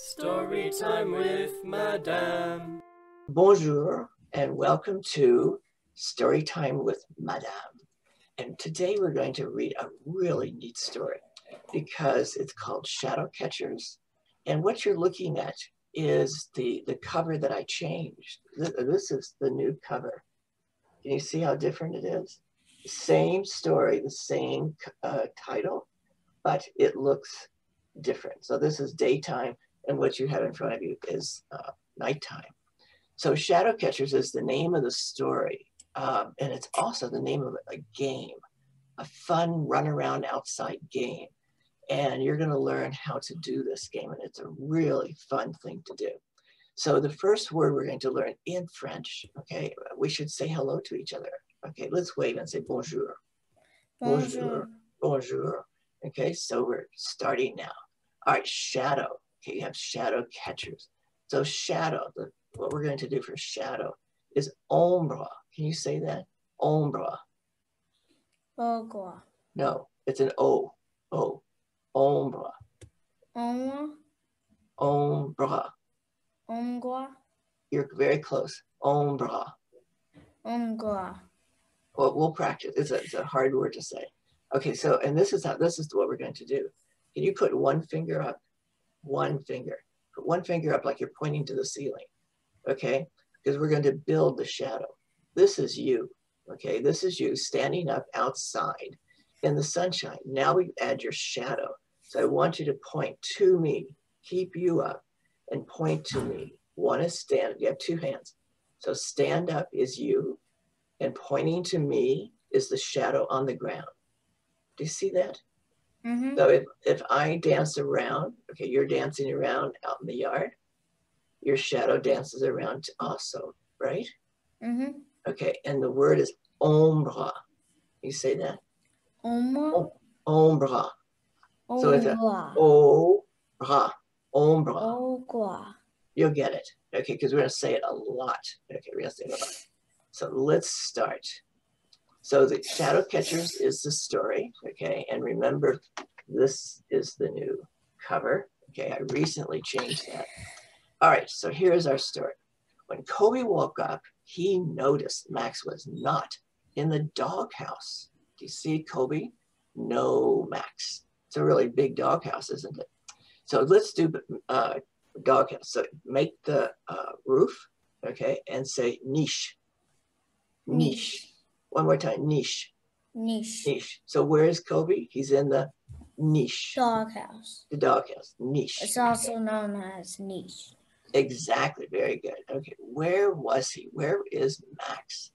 Story time with Madame. Bonjour and welcome to Story Time with Madame. And today we're going to read a really neat story because it's called Shadow Catchers. And what you're looking at is the cover that I changed. This is the new cover. Can you see how different it is? Same story, the same title, but it looks different. So this is daytime, and what you have in front of you is nighttime. So Shadow Catchers is the name of the story, and it's also the name of a game, a fun run around outside game. And you're going to learn how to do this game, and it's a really fun thing to do. So the first word we're going to learn in French, okay, we should say hello to each other. Okay, let's wave and say bonjour. Bonjour. Bonjour. Okay, so we're starting now. All right, shadow. Okay, you have shadow catchers. So shadow, what we're going to do for shadow is ombre. Can you say that? Ombre. Ogre. No, it's an O. O. Ombre. Ombre. Ombre. Ombre. You're very close. Ombre. Ombre. Well, we'll practice. It's a hard word to say. Okay, so, and this is what we're going to do. Can you put one finger up? One finger. Put one finger up like you're pointing to the ceiling. Okay? Because we're going to build the shadow. This is you. Okay? This is you standing up outside in the sunshine. Now we add your shadow. So I want you to point to me. Keep you up and point to me. One is stand. You have two hands. So stand up is you, and pointing to me is the shadow on the ground. Do you see that? Mm-hmm. So if I dance around, okay, you're dancing around out in the yard, your shadow dances around also, right? Mm-hmm. Okay, and the word is ombre. You say that? Ombre. Ombre. So it's a ombre. Ombre. Ogre. You'll get it, okay, because we're going to say it a lot. Okay, we're going to say it a lot. So let's start. So the Shadow Catchers is the story, okay? And remember, this is the new cover, okay? I recently changed that. All right, so here's our story. When Colby woke up, he noticed Max was not in the doghouse. Do you see Colby? No Max. It's a really big doghouse, isn't it? So let's do doghouse. So make the roof, okay? And say niche. Niche. One more time, niche. Niche. Niche. So where is Colby? He's in the niche. Doghouse. The doghouse. Niche. It's also known as niche. Exactly. Very good. Okay. Where was he? Where is Max?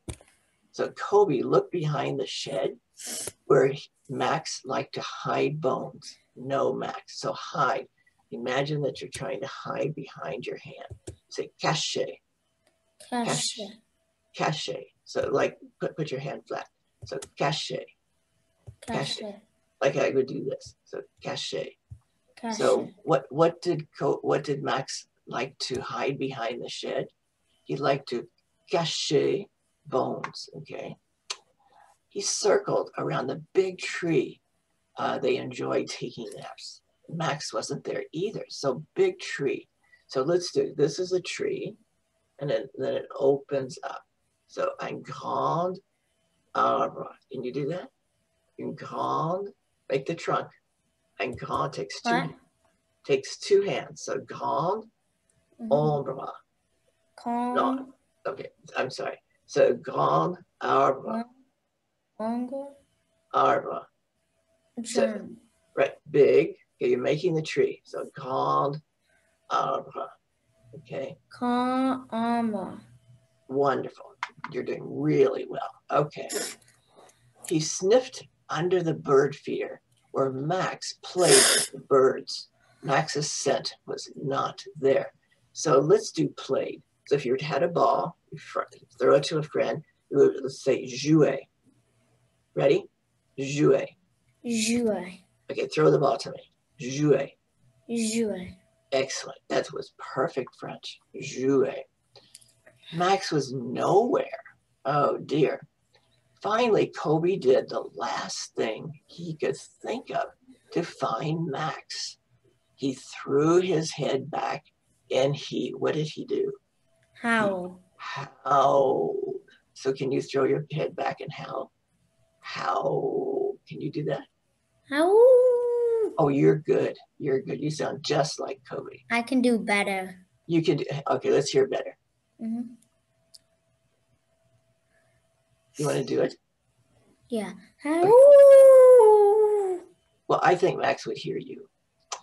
So Colby looked behind the shed where Max liked to hide bones. No Max. So hide. Imagine that you're trying to hide behind your hand. Say cache. Cache. Cache. So like put your hand flat. So cache. Cache. Like I would do this. So cache. Cache. So what did Max like to hide behind the shed? He liked to cache bones. Okay. He circled around the big tree. They enjoyed taking naps. Max wasn't there either. So big tree. So let's do this is a tree, and then it opens up. So un grand arbre. Can you do that? Un grand, make the trunk. Un grand takes two hands. So grand ombre. No, okay, I'm sorry. So grand arbre. Arbre. So, right, big. Okay, you're making the tree. So grand arbre. Okay. Grand arbre. Wonderful. You're doing really well. Okay. He sniffed under the bird feeder where Max played with the birds. Max's scent was not there. So let's do played. So if you had a ball, you throw it to a friend, you would say jouer. Ready? Jouer. Jouer. Okay, throw the ball to me. Jouer. Jouer. Excellent. That was perfect French. Jouer. Max was nowhere. Oh dear. Finally, Colby did the last thing he could think of to find Max. He threw his head back and what did he do? Howl. Howled. So can you throw your head back and howl? Howl. Can you do that? Howl. Oh, you're good. You're good. You sound just like Kobe. I can do better. You can do, okay, let's hear better. Mm-hmm. You want to do it? Yeah. Okay. Howl. Well, I think Max would hear you.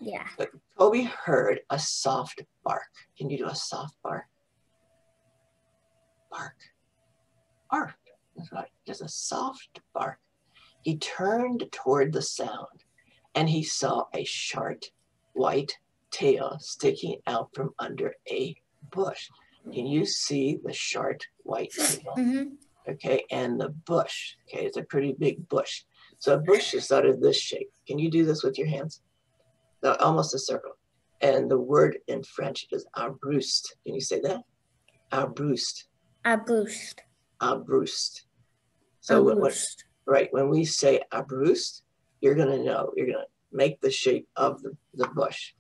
Yeah. But Kobe heard a soft bark. Can you do a soft bark? Bark. Bark. That's right. Just a soft bark. He turned toward the sound and he saw a short white tail sticking out from under a bush. Can you see the short white tail? Mm-hmm. Okay, and the bush. Okay, it's a pretty big bush. So a bush is sort of this shape. Can you do this with your hands? No, almost a circle. And the word in French is arbust. Can you say that? Arbust. Arbust. Arbust. So Arbust. right, when we say arbust, you're going to know. You're going to make the shape of the bush.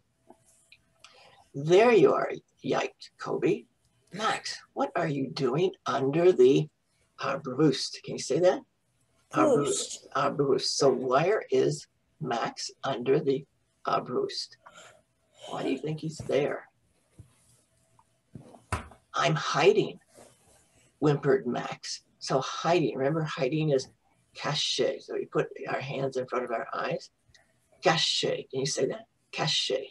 There you are, yiked Kobe. Max, what are you doing under the arbuste? Can you say that? Arbuste. Arbuste. So where is Max under the arbuste? Why do you think he's there? I'm hiding, whimpered Max. So hiding, remember hiding is caché. So we put our hands in front of our eyes. Caché. Can you say that? Caché.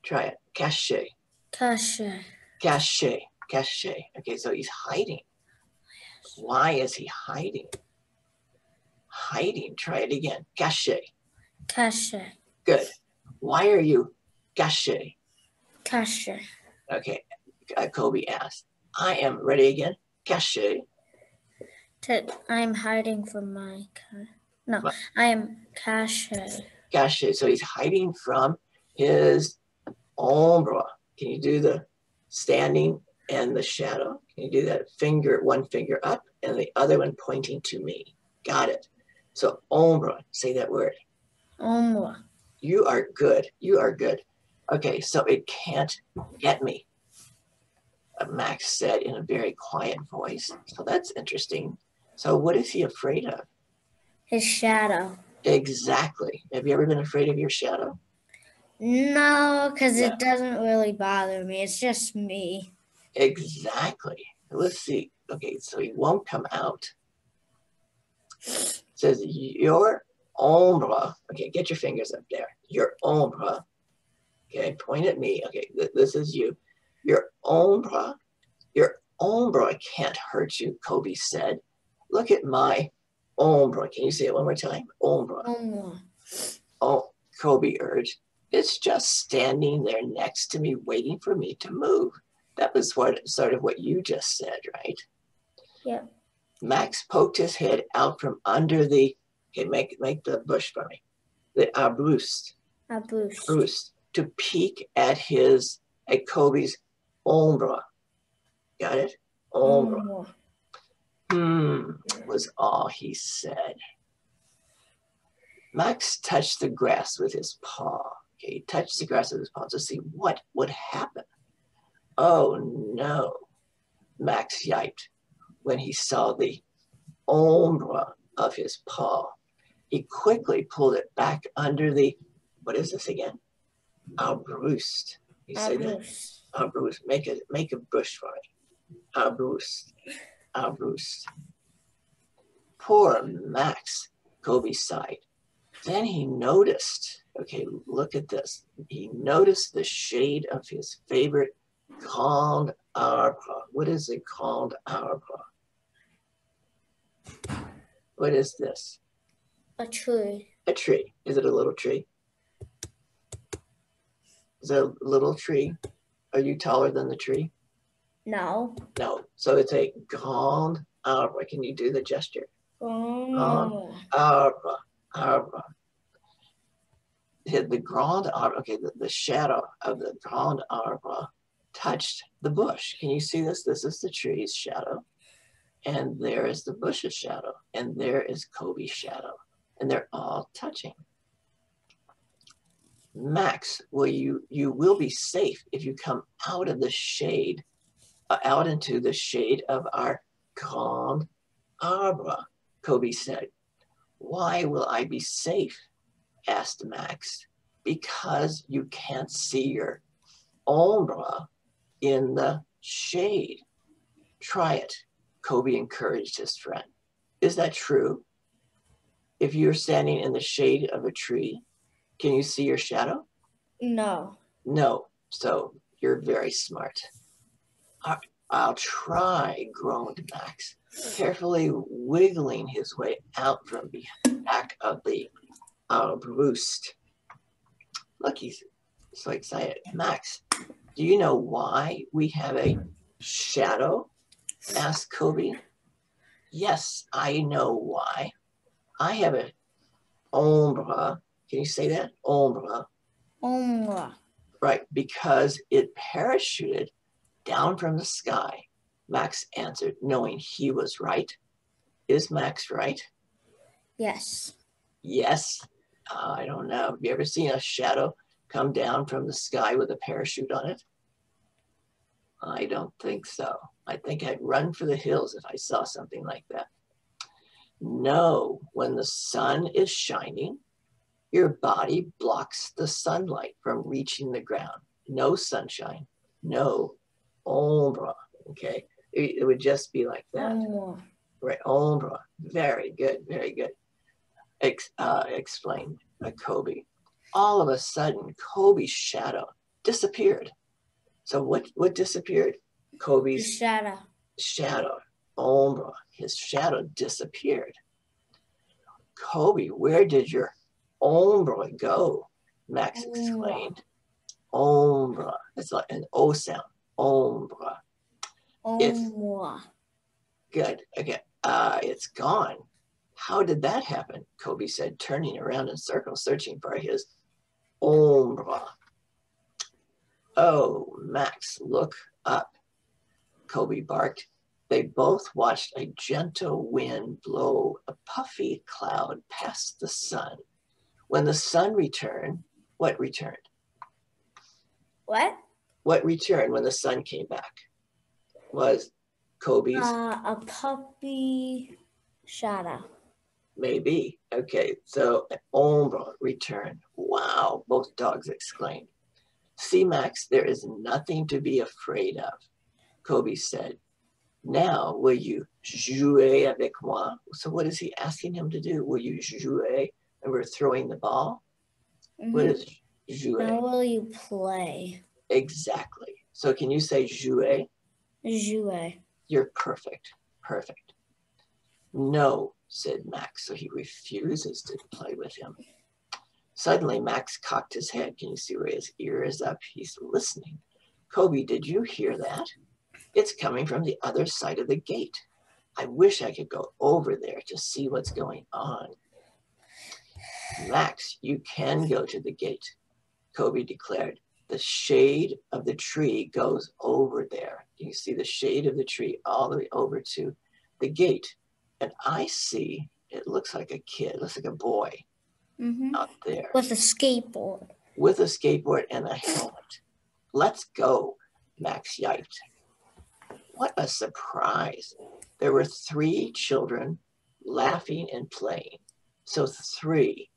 Try it. Caché. Caché. Caché. Caché. Okay, so he's hiding. Why is he hiding? Hiding. Try it again. Caché. Caché. Good. Why are you caché? Caché. Okay, Kobe asked. I am ready again. Caché. I'm hiding from my car. No, What? I am caché. Caché. So he's hiding from his ombre. Can you do the standing and the shadow? Can you do that finger, one finger up and the other one pointing to me? Got it. So ombre, say that word. Ombre. You are good. You are good. Okay, so it can't get me, Max said in a very quiet voice. So that's interesting. So what is he afraid of? His shadow. Exactly. Have you ever been afraid of your shadow? No, because it doesn't really bother me. It's just me. Exactly. Let's see. Okay, so he won't come out. It says your ombre. Okay, get your fingers up there. Your ombre. Okay, point at me. Okay, this is you. Your ombre can't hurt you, Kobe said. Look at my ombre. Can you say it one more time? Ombre. Ombre. Oh, Kobe urged. It's just standing there next to me, waiting for me to move. That was sort of what you just said, right? Yeah. Max poked his head out from under the, okay, make the bush for me. The arbuste. Arbuste. To peek at Kobe's ombre. Got it? Ombre. Was all he said. Max touched the grass with his paw. Okay, he touched the grass with his paw to see what would happen. Oh no, Max yiped when he saw the ombre of his paw. He quickly pulled it back under the, what is this again? Arbuste. You say that? Arbuste. Make a bush for me. Arbuste. Arbuste. Poor Max, Kobe sighed. Then he noticed, okay, look at this. He noticed the shade of his favorite Grand Arbre. What is a Grand Arbre? What is this? A tree. A tree. Is it a little tree? Is it a little tree? Are you taller than the tree? No. No. So it's a Grand Arbre. Can you do the gesture? Oh. Arbre. Arbre. The Grand Arbre, okay, the shadow of the Grand Arbre touched the bush. Can you see this? This is the tree's shadow. And there is the bush's shadow. And there is Kobe's shadow. And they're all touching. Max, you will be safe if you come out of the shade, out into the shade of our grand arbre, Colby said. Why will I be safe? Asked Max. Because you can't see your ombre in the shade. Try it, Colby encouraged his friend. Is that true? If you're standing in the shade of a tree, can you see your shadow? No. No, so you're very smart. I'll try, groaned Max, carefully wiggling his way out from the back of the roost. Look, he's so excited. Max, do you know why we have a shadow? Asked Colby. Yes, I know why. I have an ombre. Can you say that? Ombre. Ombre. Right, because it parachuted down from the sky. Max answered, knowing he was right. Is Max right? Yes. Yes. I don't know. Have you ever seen a shadow come down from the sky with a parachute on it? I don't think so. I think I'd run for the hills if I saw something like that. No, when the sun is shining, your body blocks the sunlight from reaching the ground. No sunshine, no ombre, okay? It would just be like that. Ombre. Right, ombre. Very good, very good. Explained Colby. All of a sudden, Colby's shadow disappeared. So what disappeared? Colby's shadow, ombre. His shadow disappeared. Colby, where did your ombre go? Max exclaimed. Ombre. It's like an O sound. Ombre. Ombre. Good. Okay. It's gone. How did that happen? Colby said, turning around in circles, searching for his ombre. Oh, Max, look up, Colby barked. They both watched a gentle wind blow a puffy cloud past the sun. When the sun returned, what returned? What? What returned when the sun came back? Was Colby's? A puppy shadow. Maybe. Okay, so an ombre returned. Wow, both dogs exclaimed. See, Max, there is nothing to be afraid of, Colby said. Now, will you jouer avec moi? So what is he asking him to do? Will you jouer? And we're throwing the ball? Mm-hmm. What is jouer? Now will you play? Exactly. So can you say jouer? Jouer. You're perfect. Perfect. No, said Max, so he refuses to play with him. Suddenly, Max cocked his head. Can you see where his ear is up? He's listening. Colby, did you hear that? It's coming from the other side of the gate. I wish I could go over there to see what's going on. Max, you can go to the gate, Colby declared. The shade of the tree goes over there. You see the shade of the tree all the way over to the gate. And I see, it looks like a kid, it looks like a boy out there. With a skateboard. With a skateboard and a helmet. Let's go, Max yiped. What a surprise. There were 3 children laughing and playing. So 3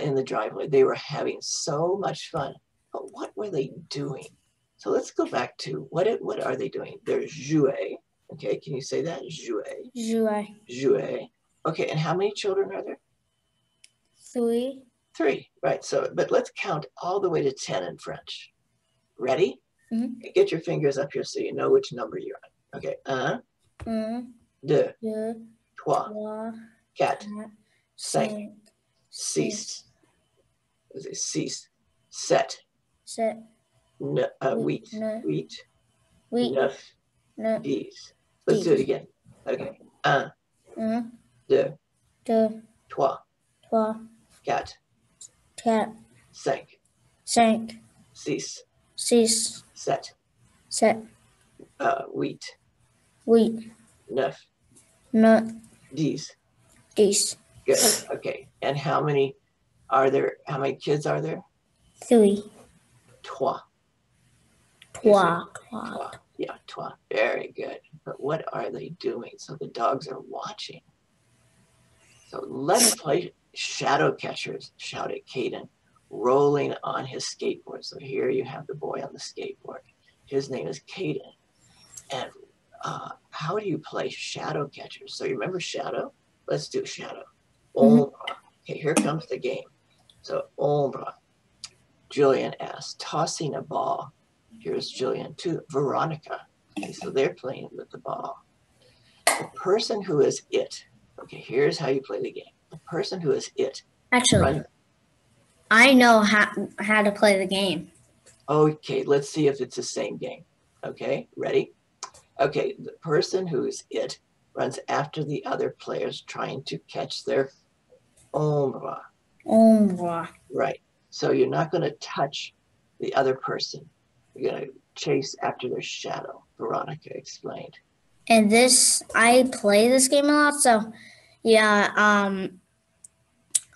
in the driveway. They were having so much fun. But what were they doing? So let's go back to what are they doing? They're jouer. Okay, can you say that? Jouer. Jouer. Jouer. Okay, and how many children are there? 3. 3, right. So, but let's count all the way to 10 in French. Ready? Mm-hmm. Get your fingers up here so you know which number you're on. Okay. 1, 2, 3, 4, 5, 6, 6, 7, 8, 9, 10. Let's do it again. Okay. 1, 2, 3, 4, 5, 6, 7, 8, 9, 10. Good. Okay. And how many kids are there? 3. Trois. Trois. Trois. Yeah, trois. Very good. But what are they doing? So the dogs are watching. So let's play shadow catchers, shouted Caden, rolling on his skateboard. So here you have the boy on the skateboard. His name is Caden. And how do you play shadow catchers? So you remember shadow? Let's do shadow. Ombre. Okay, here comes the game. So ombre. Julian asks, tossing a ball. Here's Julian to Veronica. Okay, so they're playing with the ball. The person who is it. Okay, here's how you play the game. The person who is it. Actually, I know how to play the game. Okay, let's see if it's the same game. Okay, ready? Okay, the person who is it runs after the other players trying to catch their ombre. Ombre. Right. So you're not going to touch the other person. You're going to chase after their shadow, Veronica explained. And I play this game a lot, so yeah,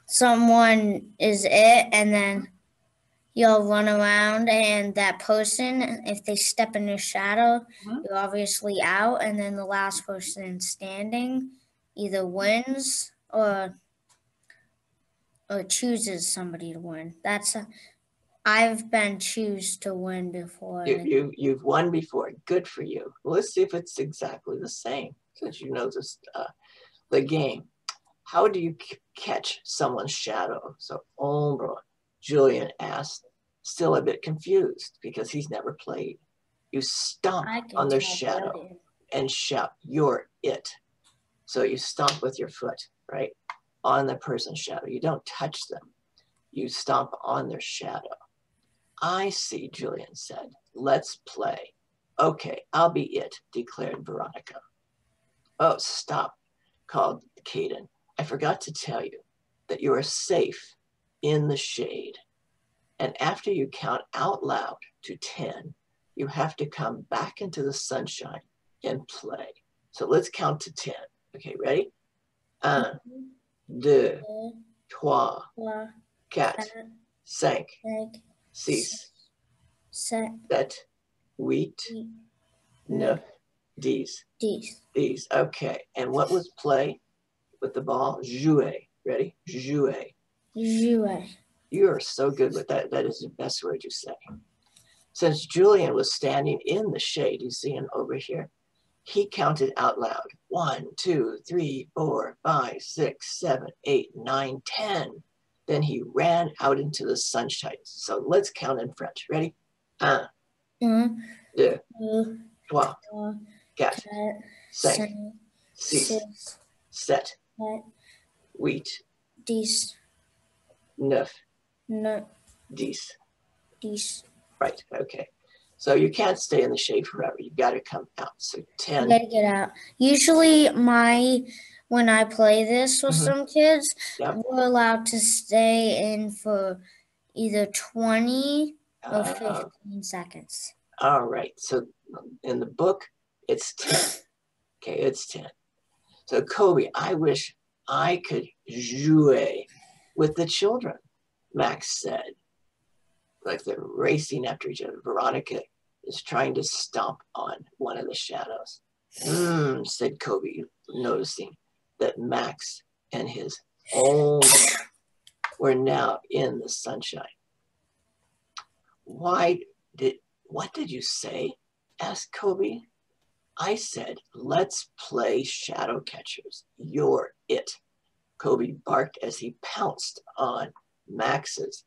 someone is it, and then you'll run around, and that person, if they step in your shadow, you're obviously out, and then the last person standing either wins or chooses somebody to win. I've been choose to win before. You've won before. Good for you. Well, let's see if it's exactly the same, since you know this, the game. How do you catch someone's shadow? So ombre, Julian asked, still a bit confused because he's never played. You stomp on their shadow and shout, "You're it." So you stomp with your foot, right, on the person's shadow. You don't touch them. You stomp on their shadow. I see, Julian said. Let's play. Okay, I'll be it, declared Veronica. Oh, stop, called Caden. I forgot to tell you that you are safe in the shade. And after you count out loud to 10, you have to come back into the sunshine and play. So let's count to 10. Okay, ready? 1, 2, 3, 4, 5, 6, 7, 8, 9, 10. Okay, and what was play with the ball? Jouer. Ready? Jouer. Jouer. You are so good with that. That is the best word you say. Since Julian was standing in the shade, you see him over here, he counted out loud. 1, 2, 3, 4, 5, 6, 7, 8, 9, 10. Then he ran out into the sunshine. So let's count in French. Ready? 1, 2, 3, 4, 5, 6, 7, 8, 9, 10. Right, okay. So you can't stay in the shade forever. You've got to come out. So 10. You got to get out. Usually when I play this with some kids, we're allowed to stay in for either 20 or 15 seconds. All right. So in the book, it's 10. Okay, it's 10. So Colby, I wish I could jouer with the children, Max said. Like they're racing after each other. Veronica is trying to stomp on one of the shadows. Said Colby, noticing that Max and his own were now in the sunshine. What did you say? Asked Colby. I said, let's play shadow catchers. You're it. Colby barked as he pounced on Max's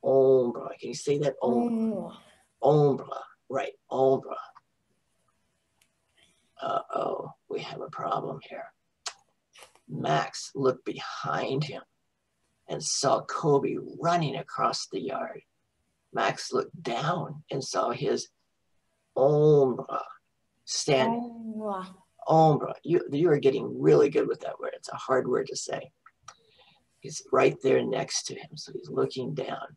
ombre. Can you say that? Ombre. Ombre. Right. Ombre. Uh-oh. We have a problem here. Max looked behind him and saw Colby running across the yard. Max looked down and saw his ombre standing. Ombre. You are getting really good with that word. It's a hard word to say. He's right there next to him, so he's looking down.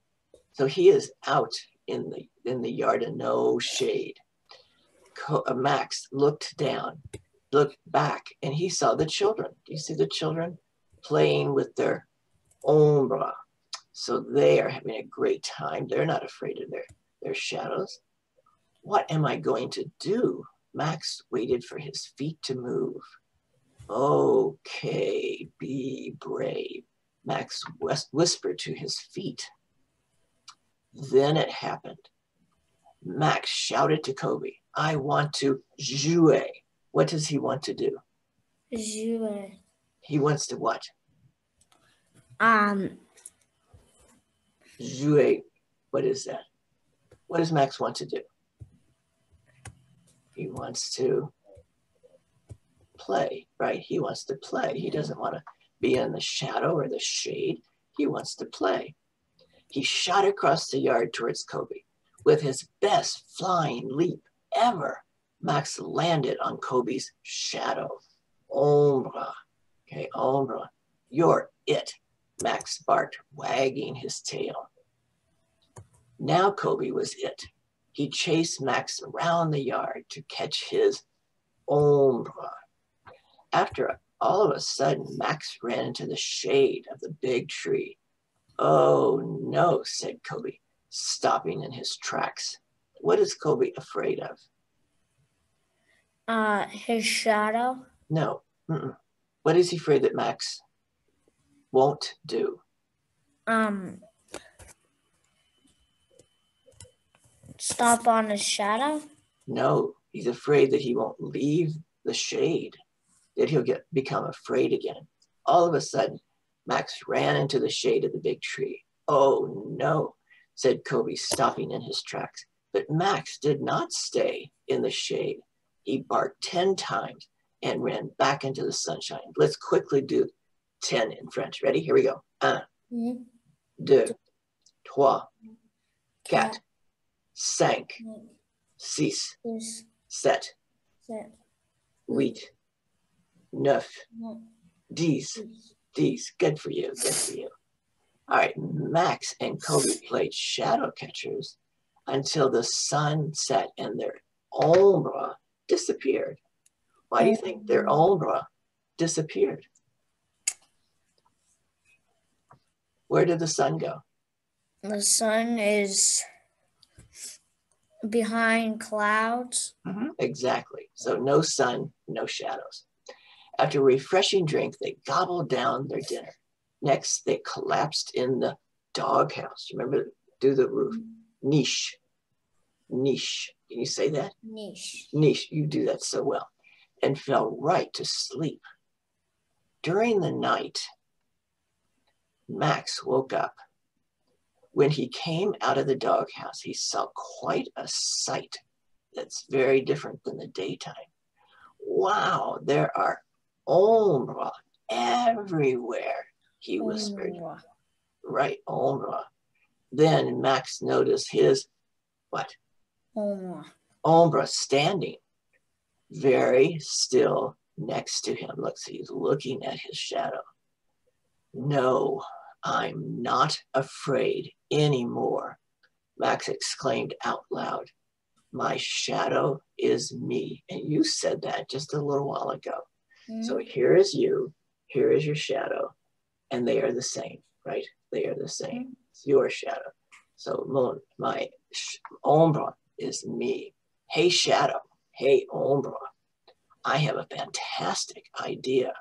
So he is out in the yard and no shade. Max looked down, looked back, and he saw the children. Do you see the children playing with their ombre? So they are having a great time. They're not afraid of their shadows. What am I going to do? Max waited for his feet to move. Okay, be brave, Max whispered to his feet. Then it happened. Max shouted to Colby, I want to jouer. What does he want to do? Jouer. He wants to what? Jouer. What is that? What does Max want to do? He wants to play, right? He wants to play. He doesn't want to be in the shadow or the shade. He wants to play. He shot across the yard towards Colby. With his best flying leap ever, Max landed on Colby's shadow. Ombre. Okay, ombre. You're it, Max barked, wagging his tail. Now Colby was it. He chased Max around the yard to catch his ombre. After all of a sudden, Max ran into the shade of the big tree. Oh no, said Colby, stopping in his tracks. What is Colby afraid of? His shadow. No. What is he afraid that Max won't do? Stop on his shadow? No, he's afraid that he won't leave the shade, that he'll become afraid again. All of a sudden, Max ran into the shade of the big tree. Oh no, said Colby, stopping in his tracks. But Max did not stay in the shade. He barked 10 times and ran back into the sunshine. Let's quickly do 10 in French. Ready? Here we go. 1, 2, 3, 4, 5, 6, 7, 8, 9, 10. Good for you. Good for you. All right. Max and Colby played shadow catchers until the sun set and their ombre disappeared. Why do you think their ombre disappeared? Where did the sun go? The sun is behind clouds. Exactly. So no sun, no shadows. After a refreshing drink, they gobbled down their dinner. Next, they collapsed in the doghouse. Remember, do the roof. Niche. Niche. Can you say that? Niche. Niche. You do that so well. And fell right to sleep. During the night, Max woke up. When he came out of the doghouse, he saw quite a sight that's very different than the daytime. Wow, there are ombre everywhere, he whispered. Right, ombre. Then Max noticed his, what? Ombre standing very still next to him. Looks, he's looking at his shadow. No, I'm not afraid anymore, Max exclaimed out loud. My shadow is me. And you said that just a little while ago. So here is you, here is your shadow, and they are the same, right? They are the same. It's your shadow. So my ombre is me. Hey, shadow. Hey, ombre. I have a fantastic idea.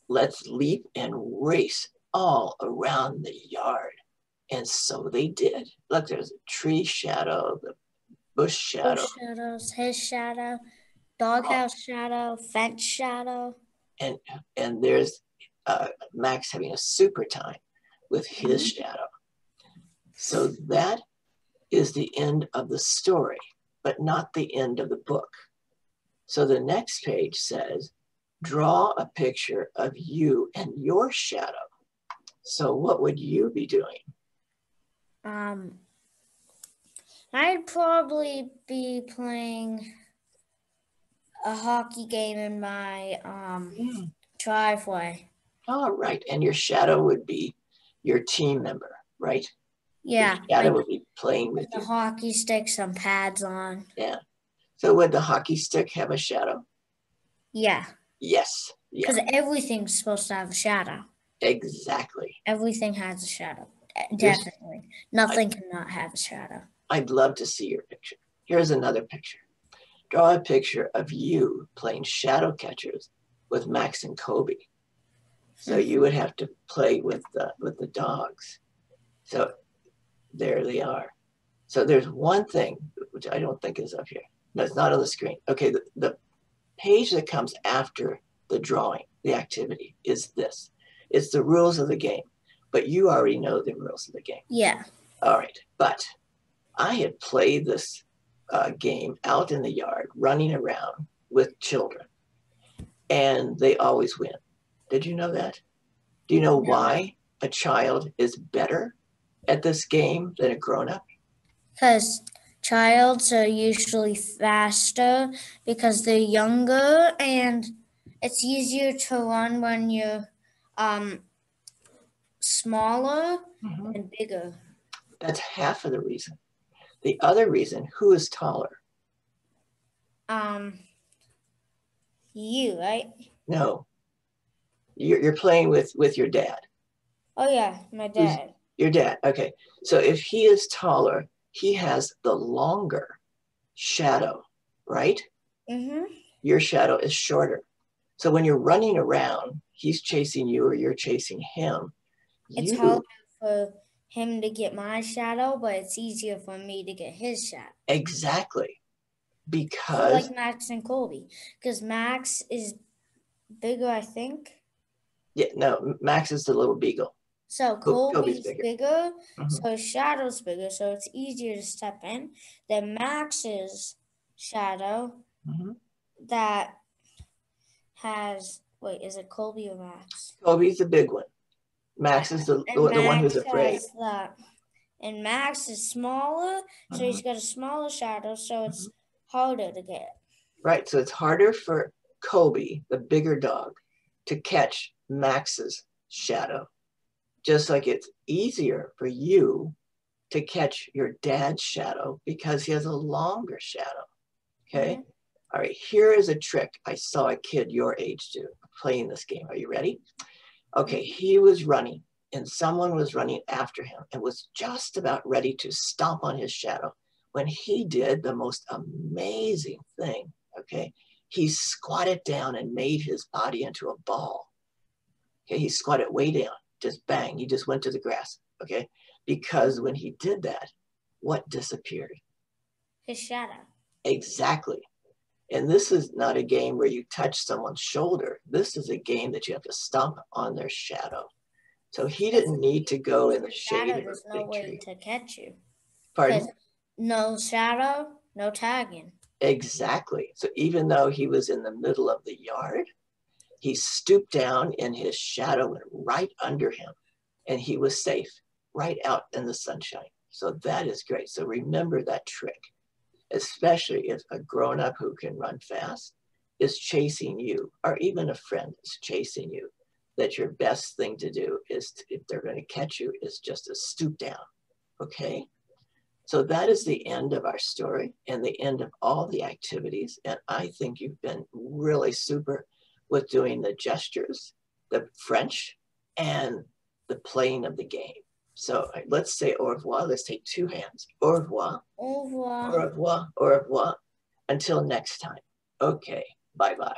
Let's leap and race all around the yard. And so they did. Look, there's a tree shadow, the bush shadow. Bush shadows, his shadow, doghouse shadow, fence shadow. And there's Max having a super time with his shadow. So that is the end of the story, but not the end of the book. So the next page says, draw a picture of you and your shadow. So what would you be doing? I'd probably be playing a hockey game in my driveway. All right. And your shadow would be your team member, right? Yeah. Your shadow would be playing with the you. hockey stick, some pads on. Yeah. So would the hockey stick have a shadow? Yeah. Yes. Because everything's supposed to have a shadow. Exactly. Everything has a shadow. Here's- Definitely. Nothing cannot have a shadow. I'd love to see your picture. Here's another picture. Draw a picture of you playing shadow catchers with Max and Colby. So you would have to play with the dogs. So there they are. So there's one thing, which I don't think is up here. No, it's not on the screen. Okay, the page that comes after the drawing, the activity, is this. It's the rules of the game. But you already know the rules of the game. Yeah. All right, but I had played this game out in the yard, running around with children, and they always win. Did you know that? Do you know why a child is better at this game than a grown-up? Because childs are usually faster because they're younger, and it's easier to run when you're smaller and bigger. That's half of the reason. The other reason, who is taller? You, right? No. You're playing with your dad. Oh yeah, my dad. Your dad, okay. So if he is taller, he has the longer shadow, right? Your shadow is shorter. So when you're running around, he's chasing you or you're chasing him. It's harder for him to get my shadow, but it's easier for me to get his shadow. Exactly. Because So like Max and Colby. Because Max is bigger, I think. Yeah, no, Max is the little beagle. So Colby's bigger. bigger, so his shadow's bigger, so it's easier to step in. Then Max's shadow that has, wait, is it Colby or Max? Colby's the big one. Max is the one who's afraid. And Max is smaller, so he's got a smaller shadow, so it's harder to get. Right, so it's harder for Colby, the bigger dog, to catch Max's shadow. Just like it's easier for you to catch your dad's shadow because he has a longer shadow. Okay? All right, here is a trick I saw a kid your age do playing this game. Are you ready? Okay, he was running and someone was running after him and was just about ready to stomp on his shadow when he did the most amazing thing. Okay, he squatted down and made his body into a ball. Okay, he squatted way down. Just bang, he just went to the grass, okay? Because when he did that, what disappeared? His shadow. Exactly. And this is not a game where you touch someone's shoulder. This is a game that you have to stomp on their shadow. So he didn't need to go in the shade of a There's big no way tree. to catch you. Pardon? No shadow, no tagging. Exactly. So even though he was in the middle of the yard, he stooped down and his shadow went right under him and he was safe right out in the sunshine. So that is great. So remember that trick, especially if a grown-up who can run fast is chasing you, or even a friend is chasing you, that your best thing to do is, if they're going to catch you, is just to stoop down, okay? So that is the end of our story and the end of all the activities. And I think you've been really super with doing the gestures, the French, and the playing of the game. So let's say au revoir. Let's take two hands. Au revoir. Au revoir. Au revoir. Au revoir. Until next time. Okay. Bye-bye.